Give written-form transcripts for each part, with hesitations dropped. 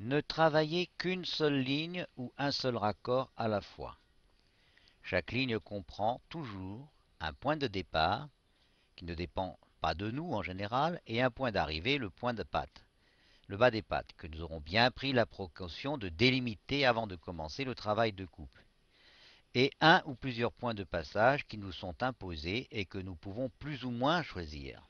Ne travaillez qu'une seule ligne ou un seul raccord à la fois. Chaque ligne comprend toujours un point de départ, qui ne dépend pas de nous en général, et un point d'arrivée, le point de patte, le bas des pattes, que nous aurons bien pris la précaution de délimiter avant de commencer le travail de coupe, et un ou plusieurs points de passage qui nous sont imposés et que nous pouvons plus ou moins choisir.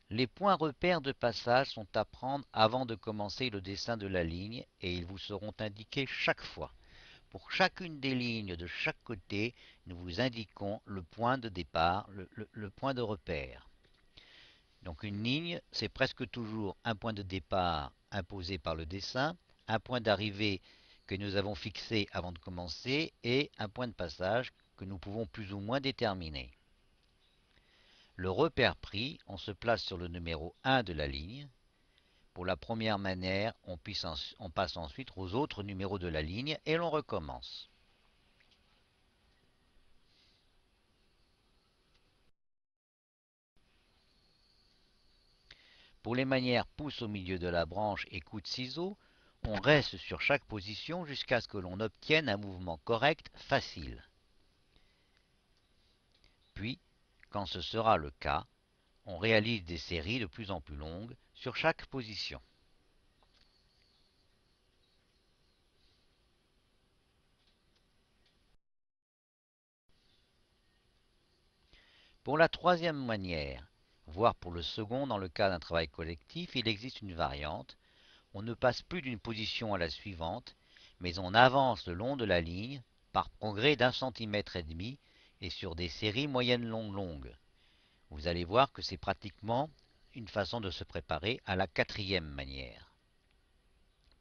Les points repères de passage sont à prendre avant de commencer le dessin de la ligne et ils vous seront indiqués chaque fois. Pour chacune des lignes de chaque côté, nous vous indiquons le point de départ, le point de repère. Donc une ligne, c'est presque toujours un point de départ imposé par le dessin, un point d'arrivée que nous avons fixé avant de commencer et un point de passage que nous pouvons plus ou moins déterminer. Le repère pris, on se place sur le numéro 1 de la ligne. Pour la première manière, on passe ensuite aux autres numéros de la ligne et l'on recommence. Pour les manières pouce au milieu de la branche et coup de ciseau, on reste sur chaque position jusqu'à ce que l'on obtienne un mouvement correct facile. Puis, quand ce sera le cas, on réalise des séries de plus en plus longues sur chaque position. Pour la troisième manière, voire pour le second dans le cas d'un travail collectif, il existe une variante. On ne passe plus d'une position à la suivante, mais on avance le long de la ligne par progrès d'1,5 cm et sur des séries moyennes longues. Vous allez voir que c'est pratiquement une façon de se préparer à la quatrième manière.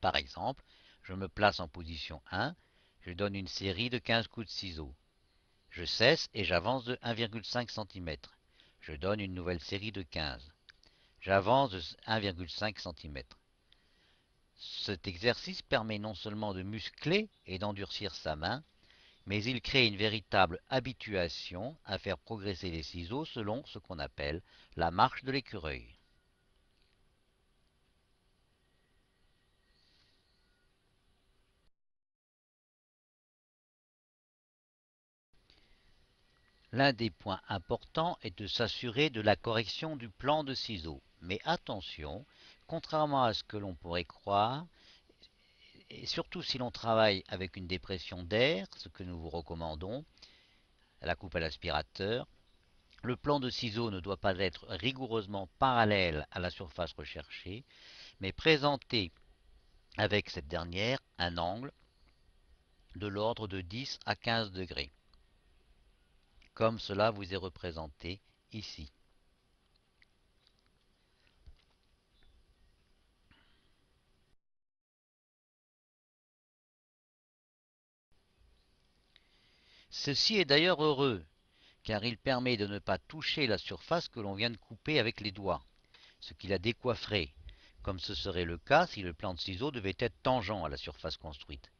Par exemple, je me place en position 1, je donne une série de 15 coups de ciseaux. Je cesse et j'avance de 1,5 cm. Je donne une nouvelle série de 15. J'avance de 1,5 cm. Cet exercice permet non seulement de muscler et d'endurcir sa main, mais il crée une véritable habituation à faire progresser les ciseaux selon ce qu'on appelle la marche de l'écureuil. L'un des points importants est de s'assurer de la correction du plan de ciseaux. Mais attention, contrairement à ce que l'on pourrait croire, et surtout si l'on travaille avec une dépression d'air, ce que nous vous recommandons, la coupe à l'aspirateur, le plan de ciseaux ne doit pas être rigoureusement parallèle à la surface recherchée, mais présenter avec cette dernière un angle de l'ordre de 10 à 15 degrés, comme cela vous est représenté ici. Ceci est d'ailleurs heureux, car il permet de ne pas toucher la surface que l'on vient de couper avec les doigts, ce qui la décoifferait, comme ce serait le cas si le plan de ciseaux devait être tangent à la surface construite.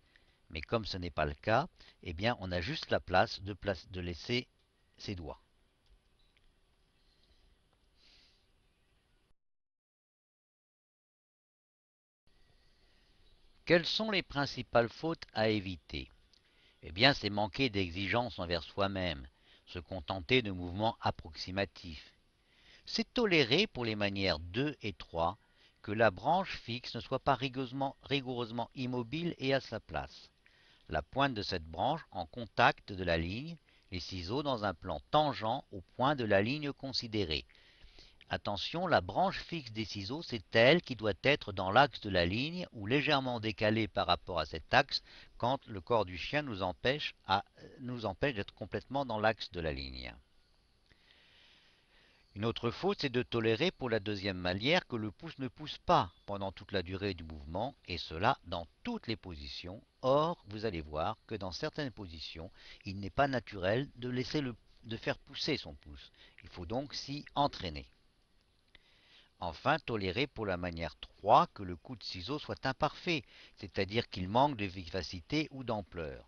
Mais comme ce n'est pas le cas, eh bien on a juste la place de laisser ses doigts. Quelles sont les principales fautes à éviter? Eh bien, c'est manquer d'exigence envers soi-même, se contenter de mouvements approximatifs. C'est tolérer pour les manières 2 et 3 que la branche fixe ne soit pas rigoureusement immobile et à sa place. La pointe de cette branche en contact de la ligne, les ciseaux dans un plan tangent au point de la ligne considérée. Attention, la branche fixe des ciseaux, c'est elle qui doit être dans l'axe de la ligne ou légèrement décalée par rapport à cet axe quand le corps du chien nous empêche d'être complètement dans l'axe de la ligne. Une autre faute, c'est de tolérer pour la deuxième manière que le pouce ne pousse pas pendant toute la durée du mouvement, et cela dans toutes les positions. Or, vous allez voir que dans certaines positions, il n'est pas naturel de faire pousser son pouce. Il faut donc s'y entraîner. Enfin, tolérer pour la manière 3 que le coup de ciseau soit imparfait, c'est-à-dire qu'il manque de vivacité ou d'ampleur.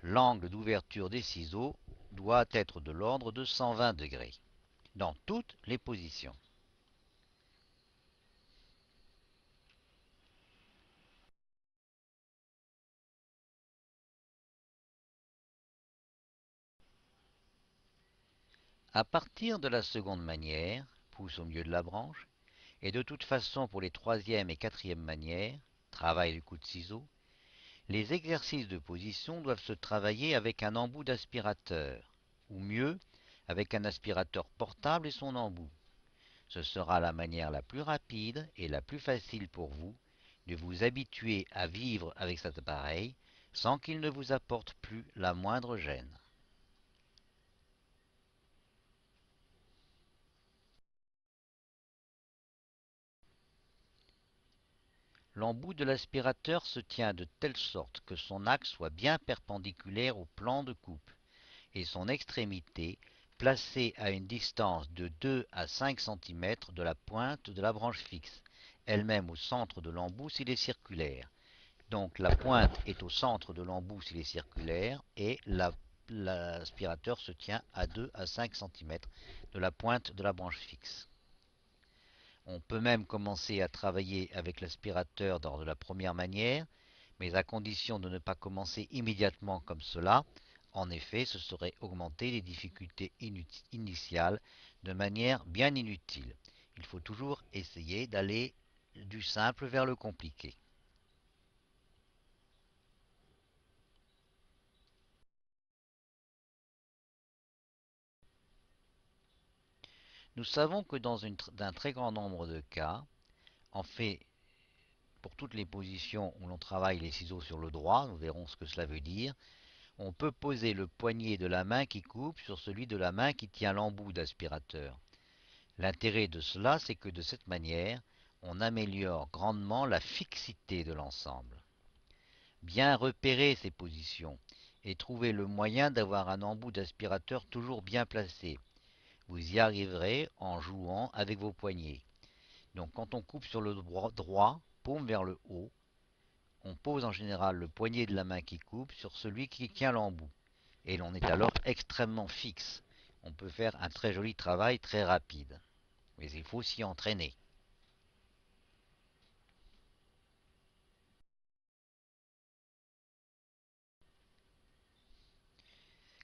L'angle d'ouverture des ciseaux doit être de l'ordre de 120 degrés dans toutes les positions. À partir de la seconde manière, pouce au milieu de la branche, et de toute façon pour les troisième et quatrième manières, travail du coup de ciseau, les exercices de position doivent se travailler avec un embout d'aspirateur, ou mieux, avec un aspirateur portable et son embout. Ce sera la manière la plus rapide et la plus facile pour vous de vous habituer à vivre avec cet appareil sans qu'il ne vous apporte plus la moindre gêne. L'embout de l'aspirateur se tient de telle sorte que son axe soit bien perpendiculaire au plan de coupe et son extrémité placée à une distance de 2 à 5 cm de la pointe de la branche fixe, elle-même au centre de l'embout s'il est circulaire. Donc la pointe est au centre de l'embout s'il est circulaire et l'aspirateur se tient à 2 à 5 cm de la pointe de la branche fixe. On peut même commencer à travailler avec l'aspirateur dans de la première manière, mais à condition de ne pas commencer immédiatement comme cela. En effet, ce serait augmenter les difficultés initiales de manière bien inutile. Il faut toujours essayer d'aller du simple vers le compliqué. Nous savons que dans un très grand nombre de cas, en fait, pour toutes les positions où l'on travaille les ciseaux sur le droit, nous verrons ce que cela veut dire, on peut poser le poignet de la main qui coupe sur celui de la main qui tient l'embout d'aspirateur. L'intérêt de cela, c'est que de cette manière, on améliore grandement la fixité de l'ensemble. Bien repérer ces positions et trouver le moyen d'avoir un embout d'aspirateur toujours bien placé. Vous y arriverez en jouant avec vos poignets. Donc quand on coupe sur le droit, paume vers le haut, on pose en général le poignet de la main qui coupe sur celui qui tient l'embout. Et l'on est alors extrêmement fixe. On peut faire un très joli travail très rapide. Mais il faut s'y entraîner.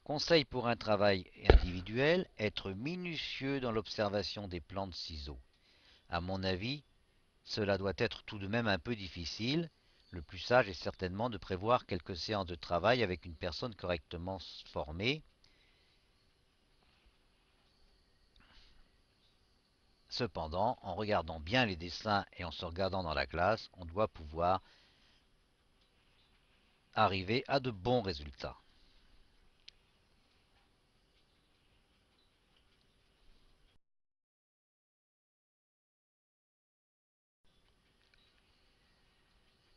Conseil pour un travail individuel, être minutieux dans l'observation des plans de ciseaux. À mon avis, cela doit être tout de même un peu difficile. Le plus sage est certainement de prévoir quelques séances de travail avec une personne correctement formée. Cependant, en regardant bien les dessins et en se regardant dans la glace, on doit pouvoir arriver à de bons résultats.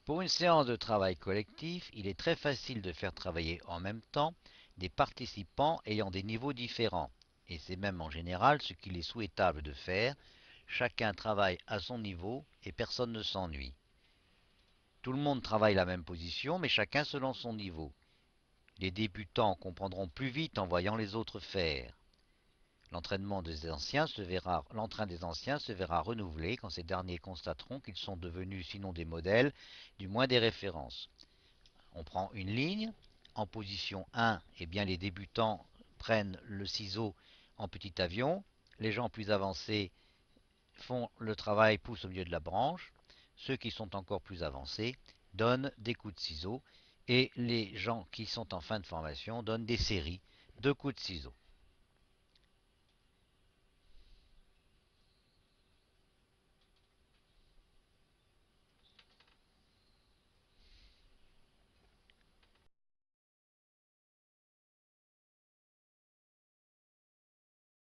Pour une séance de travail collectif, il est très facile de faire travailler en même temps des participants ayant des niveaux différents. Et c'est même en général ce qu'il est souhaitable de faire. Chacun travaille à son niveau et personne ne s'ennuie. Tout le monde travaille la même position, mais chacun selon son niveau. Les débutants comprendront plus vite en voyant les autres faire. L'entrain des anciens se verra renouvelé quand ces derniers constateront qu'ils sont devenus sinon des modèles, du moins des références. On prend une ligne. En position 1, eh bien, les débutants prennent le ciseau en petit avion. Les gens plus avancés font le travail, poussent au milieu de la branche. Ceux qui sont encore plus avancés donnent des coups de ciseau. Et les gens qui sont en fin de formation donnent des séries de coups de ciseaux.